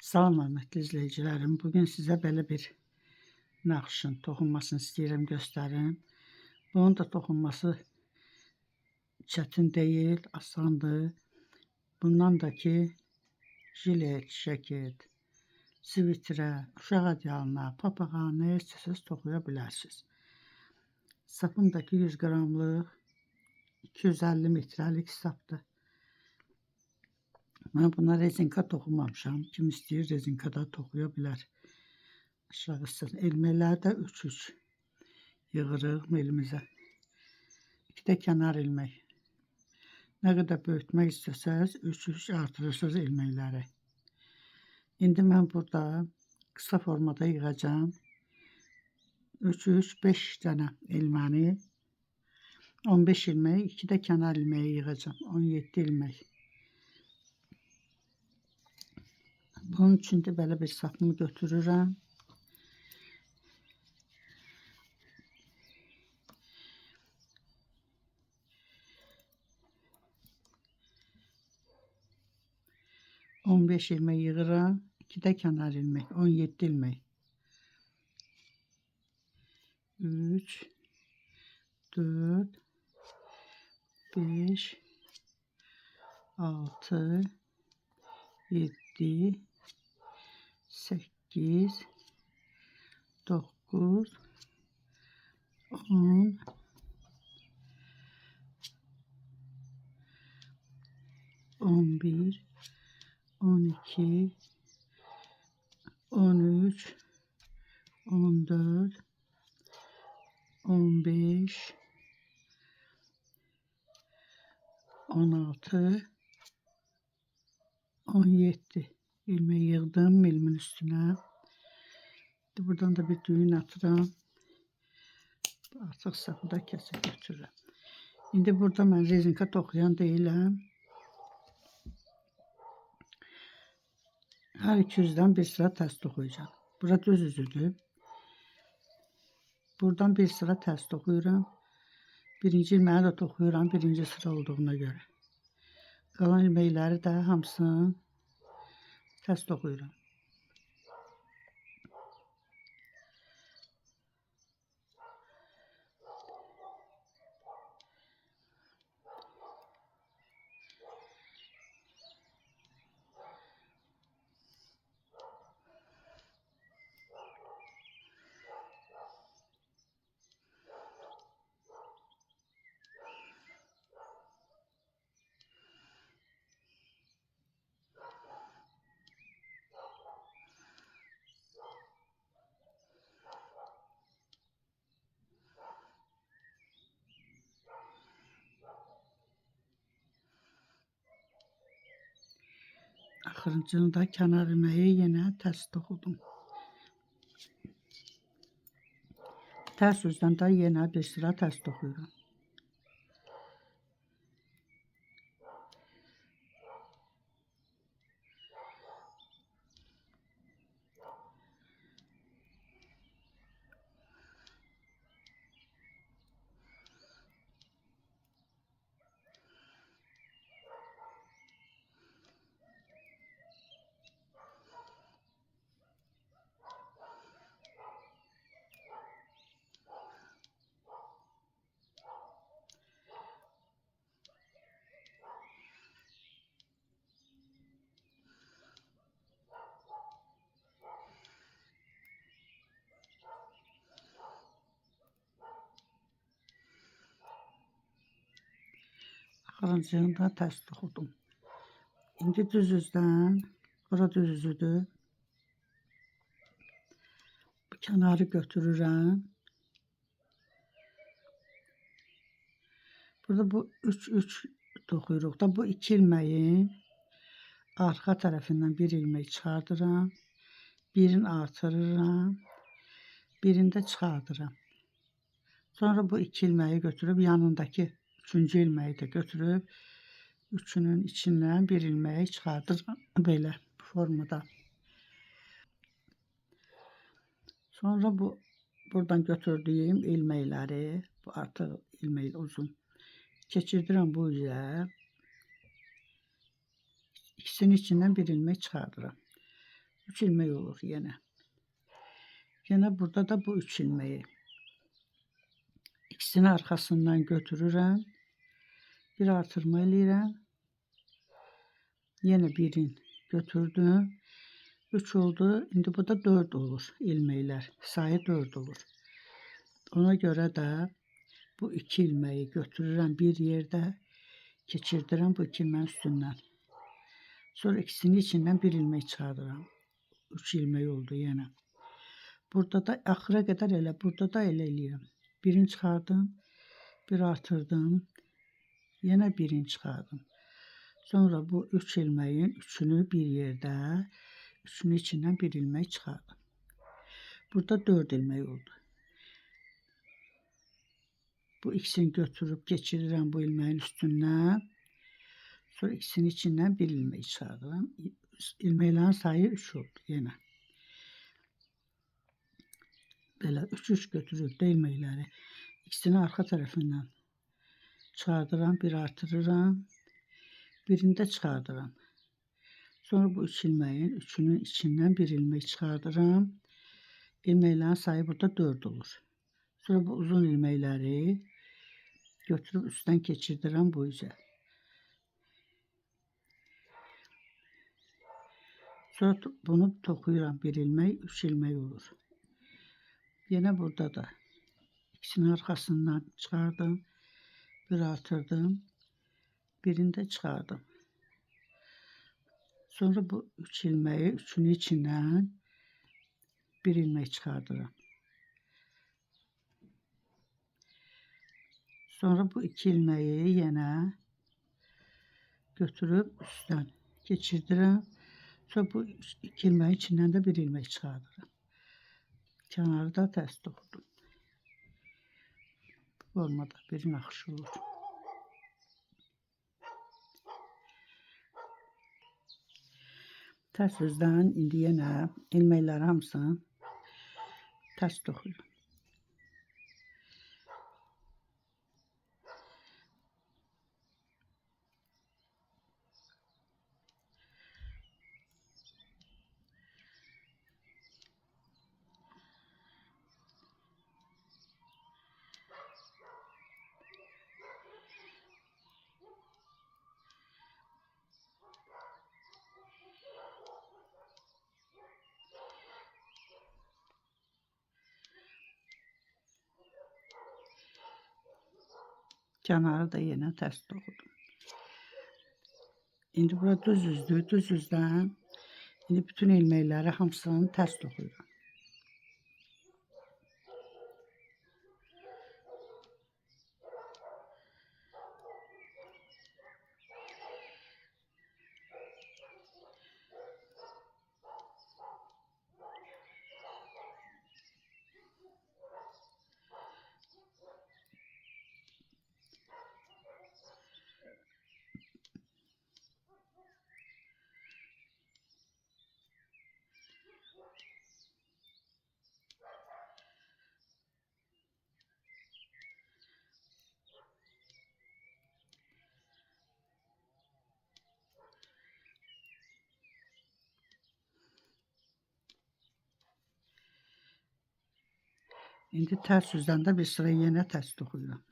Salam hörmətli izləyicilərim. Bugün sizə belə bir naxışın toxunmasını istəyirəm göstərim. Bunun da toxunması çətin deyil, asandır. Bundan da ki, jilet, şəkət, sivitrə, uşaq ədyalına, papağa, nə istəsəz toxuya bilərsiniz. Sapım da ki 100 qramlıq 250 metrəlik sapdır. Mən buna rezinka toxumamışam. Kim istəyir rezinkada toxuya bilər. Aşağı istəsin. Ilməkləri də 3-3 yığırıq elimizə. 2 də kənar ilmək. Nə qədər böyütmək istəsəz 3-3 artırırsınız ilməkləri. İndi mən burada qısa formada yığacağım. 3-3-5 dənə ilməni, 15 ilmək, 2 də kənar ilməyi yığacağım. 17 ilmək. Bunun üçün də belə bir sapımı götürürəm. On 15 ilmək yığıram. 2 də kənar ilmək. 17 ilmək. 3 4 5 6 7 8 9 10 11 12 13 14 15 16 17 ilmeği yığdım ilmin üstüne. Buradan da bir düğün atıram. Artıq sapı da kesip götürürəm. İndi burada mən rezinka toxuyan deyiləm. Hər iki yüzdən bir sıra tərs toxuyacağım. Bura düz üzüdür. Buradan bir sıra tərs toxuyuram. Birinci ilməyi də toxuyuram birinci sıra olduğuna göre. Qalan ilməkləri də hamısını tərs toxuyuram. Axırıncını da kənar ilməyi yenə tərs toxudum. Tərs üzdən də yenə bir sıra tərs toxuyuram. Axırıncını da tərs toxudum. İndi düz üzdən, bura düz üzüdür. Bu kənarı götürürəm. Burada bu 3-3 toxuyuruq da bu 2 ilməyin arxa tərəfindən bir ilmək çıxardıram. Birini artırıram. Birini də çıxardıram. Sonra bu 2 ilməyi götürüb yanındakı 3-cü ilməyi də götürüb üçünün içindən bir ilməyi çıxardıram belə bu formada. Sonra bu buradan götürdüyüm ilməkləri, bu artıq ilmək uzun, keçirdirəm bu üzə. İkisinin içindən bir ilmək çıxardıram. 3 ilmek olur yine. Yine burada da bu 3 ilmeği. İkisini arkasından götürürüm. Bir artırma eləyirəm. Yine birin götürdüm. 3 oldu. İndi bu da 4 olur ilmekler. Sayı 4 olur. Ona göre de bu 2 ilmeği götürürüm bir yerde. Keçirdirəm bu 2 ilmeğin üstünden. Sonra ikisinin içinden bir ilmek çıxardıram. 3 ilmek oldu yine. Burada da axıra kadar elə, burada da elə eləyirəm. Birini çıxardım, bir artırdım, yine birini çıxardım. Sonra bu 3 ilmeğin üçünü bir yerde, üçünün içinden bir ilmek çıxardım. Burada 4 ilmek oldu. Bu ikisini götürüp geçiririm bu ilmeğin üstünden. Sonra ikisinin içinden bir ilmek çıxardım. İlmeklerin sayı 3 oldu yine. Böyle 3-3 götürüp de ilmekleri ikisini arka tarafından çıxardıram, bir artırıram, birini de çıxardıram. Sonra bu 3 ilmeğin üçünün içinden bir ilmek çıxardıram. İlmeklerin sayı burada 4 olur. Sonra bu uzun ilmekleri götürüp üstten keçirdirəm bu üzə. Sonra bunu tokuyuram bir ilmek, 3 ilmek olur. Yine burada da ikisinin arkasından çıkardım, bir artırdım, birini de çıkardım. Sonra bu 3 ilmeği üçünün içinden bir ilmek çıkardıram. Sonra bu 2 ilmeği yine götürüp üstten geçirdirəm. Sonra bu 2 ilmeğin içinden de bir ilmek çıkardıram. Kenarı da ters dokudum. Olmadı bir nakış olur. Ters yüzden indi yine ilmekler hamısını ters dokuyorum. Kenarı da yine ters dokudum. Şimdi burada düz yüzdü. Düz yüzden şimdi bütün ilmekleri hamısını ters dokuyorum. Şimdi ters yüzden de bir sıra yine ters dokuyorum.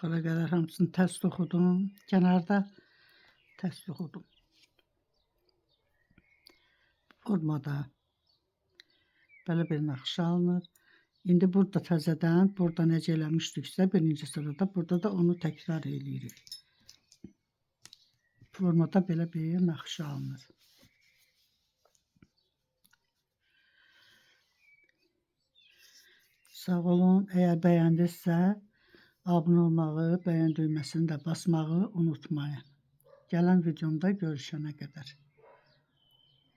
Axıra kadar hamısını ters dokudum. Kenarda ters dokudum. Olmadı. Böyle bir nakış alınır. İndi burada təzədən, burada necə eləmişdiksə, birinci sırada, burada da onu təkrar eləyirik. Formada belə bir nakış alınır. Sağ olun. Eğer beğendinizsə, Abunə olmağı, bəyən düyməsini də basmağı unutmayın. Gələn videomda görüşənə qədər.